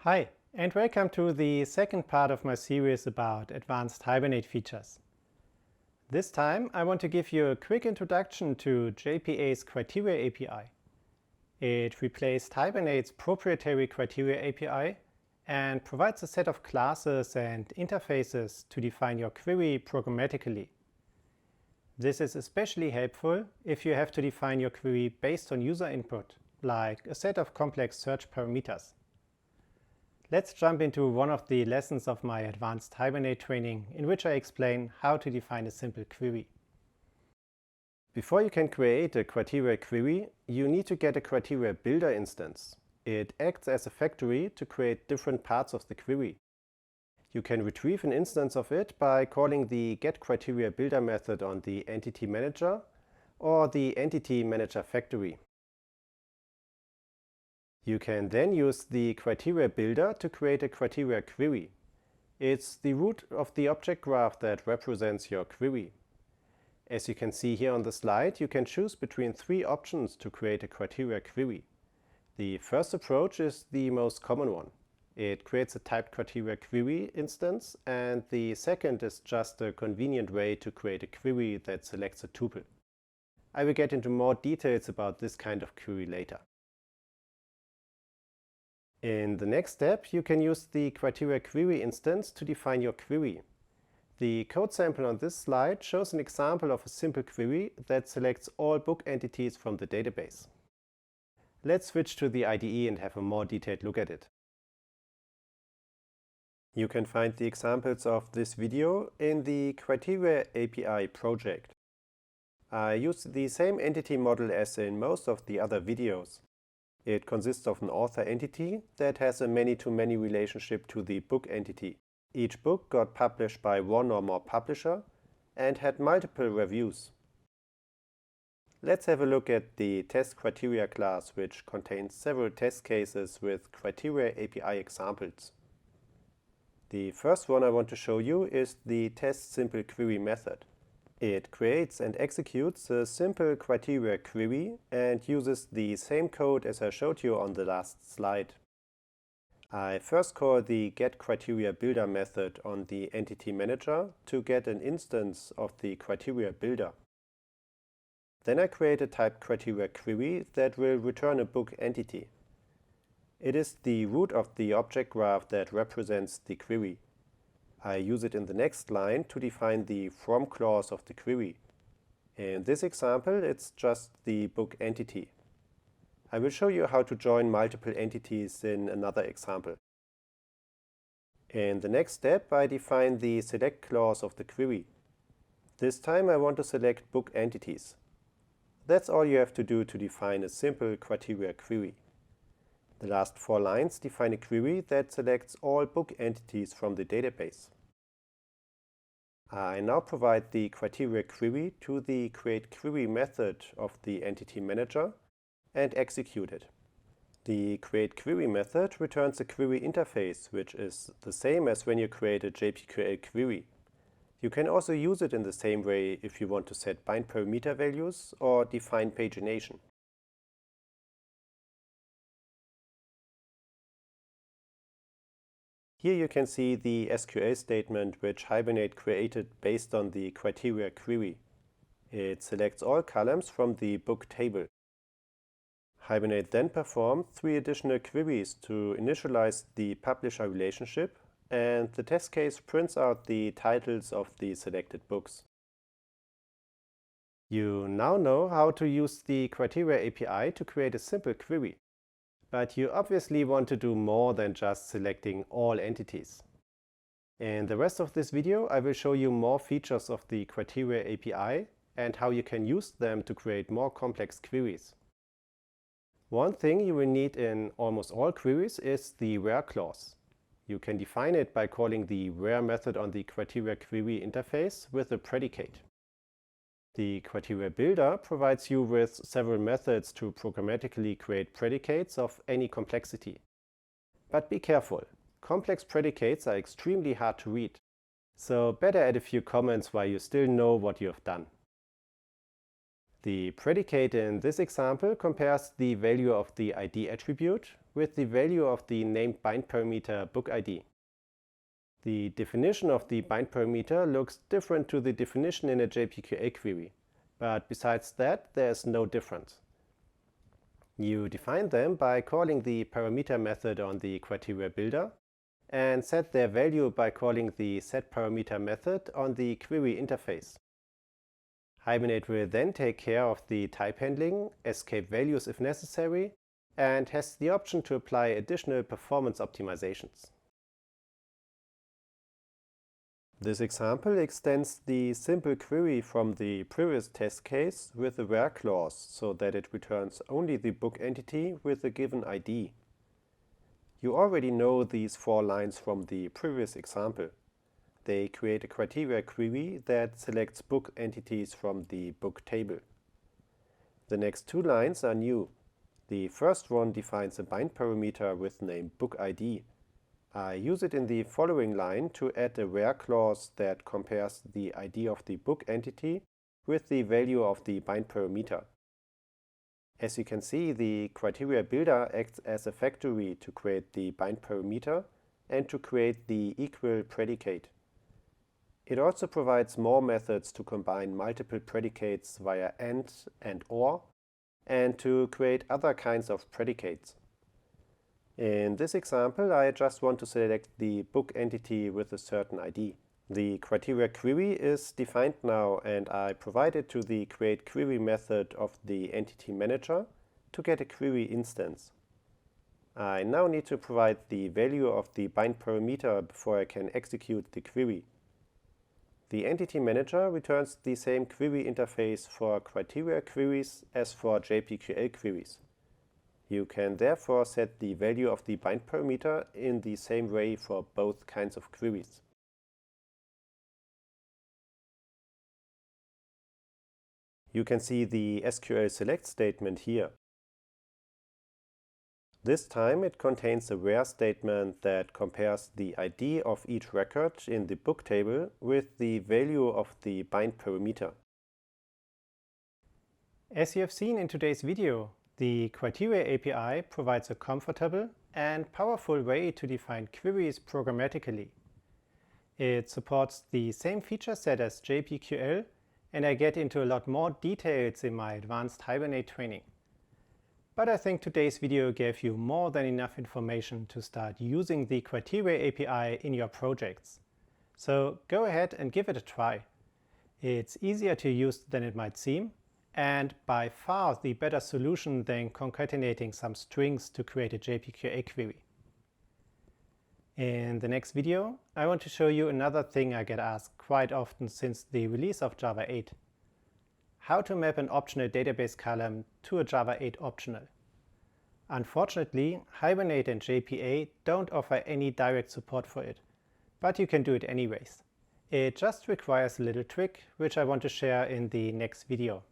Hi, and welcome to the second part of my series about advanced Hibernate features. This time I want to give you a quick introduction to JPA's Criteria API. It replaced Hibernate's proprietary Criteria API and provides a set of classes and interfaces to define your query programmatically. This is especially helpful if you have to define your query based on user input, like a set of complex search parameters. Let's jump into one of the lessons of my advanced Hibernate training in which I explain how to define a simple query. Before you can create a criteria query, you need to get a criteria builder instance. It acts as a factory to create different parts of the query. You can retrieve an instance of it by calling the getCriteriaBuilder method on the entity manager or the entity manager factory. You can then use the criteria builder to create a criteria query. It's the root of the object graph that represents your query. As you can see here on the slide, you can choose between three options to create a criteria query. The first approach is the most common one. It creates a typed criteria query instance, and the second is just a convenient way to create a query that selects a tuple. I will get into more details about this kind of query later. In the next step, you can use the criteria query instance to define your query. The code sample on this slide shows an example of a simple query that selects all book entities from the database. Let's switch to the IDE and have a more detailed look at it. You can find the examples of this video in the Criteria API project. I used the same entity model as in most of the other videos. It consists of an author entity that has a many-to-many relationship to the book entity. Each book got published by one or more publisher and had multiple reviews. Let's have a look at the test criteria class, which contains several test cases with Criteria API examples. The first one I want to show you is the test simple query method. It creates and executes a simple criteria query and uses the same code as I showed you on the last slide. I first call the getCriteriaBuilder method on the entity manager to get an instance of the criteria builder. Then I create a typed criteria query that will return a book entity. It is the root of the object graph that represents the query. I use it in the next line to define the from clause of the query. In this example, it's just the book entity. I will show you how to join multiple entities in another example. In the next step, I define the select clause of the query. This time I want to select book entities. That's all you have to do to define a simple criteria query. The last four lines define a query that selects all book entities from the database. I now provide the criteria query to the createQuery method of the entity manager and execute it. The createQuery method returns a query interface, which is the same as when you create a JPA query. You can also use it in the same way if you want to set bind parameter values or define pagination. Here you can see the SQL statement which Hibernate created based on the criteria query. It selects all columns from the book table. Hibernate then performed three additional queries to initialize the publisher relationship, and the test case prints out the titles of the selected books. You now know how to use the Criteria API to create a simple query. But you obviously want to do more than just selecting all entities. In the rest of this video, I will show you more features of the Criteria API and how you can use them to create more complex queries. One thing you will need in almost all queries is the where clause. You can define it by calling the where method on the criteria query interface with a predicate. The criteria builder provides you with several methods to programmatically create predicates of any complexity. But be careful, complex predicates are extremely hard to read, so better add a few comments while you still know what you have done. The predicate in this example compares the value of the ID attribute with the value of the named bind parameter book ID. The definition of the bind parameter looks different to the definition in a JPQL query, but besides that, there's no difference. You define them by calling the parameter method on the criteria builder and set their value by calling the setParameter method on the query interface. Hibernate will then take care of the type handling, escape values if necessary, and has the option to apply additional performance optimizations. This example extends the simple query from the previous test case with a where clause so that it returns only the book entity with a given ID. You already know these 4 lines from the previous example. They create a criteria query that selects book entities from the book table. The next 2 lines are new. The first one defines a bind parameter with name book ID. I use it in the following line to add a where clause that compares the ID of the book entity with the value of the bind parameter. As you can see, the criteria builder acts as a factory to create the bind parameter and to create the equal predicate. It also provides more methods to combine multiple predicates via and or, and to create other kinds of predicates. In this example, I just want to select the book entity with a certain ID. The criteria query is defined now, and I provide it to the createQuery method of the entity manager to get a query instance. I now need to provide the value of the bind parameter before I can execute the query. The entity manager returns the same query interface for criteria queries as for JPQL queries. You can therefore set the value of the bind parameter in the same way for both kinds of queries. You can see the SQL select statement here. This time it contains a where statement that compares the ID of each record in the book table with the value of the bind parameter. As you have seen in today's video, the Criteria API provides a comfortable and powerful way to define queries programmatically. It supports the same feature set as JPQL, and I get into a lot more details in my advanced Hibernate training. But I think today's video gave you more than enough information to start using the Criteria API in your projects. So go ahead and give it a try. It's easier to use than it might seem, and by far the better solution than concatenating some strings to create a JPQL query. In the next video, I want to show you another thing I get asked quite often since the release of Java 8. How to map an optional database column to a Java 8 optional. Unfortunately, Hibernate and JPA don't offer any direct support for it, but you can do it anyways. It just requires a little trick, which I want to share in the next video.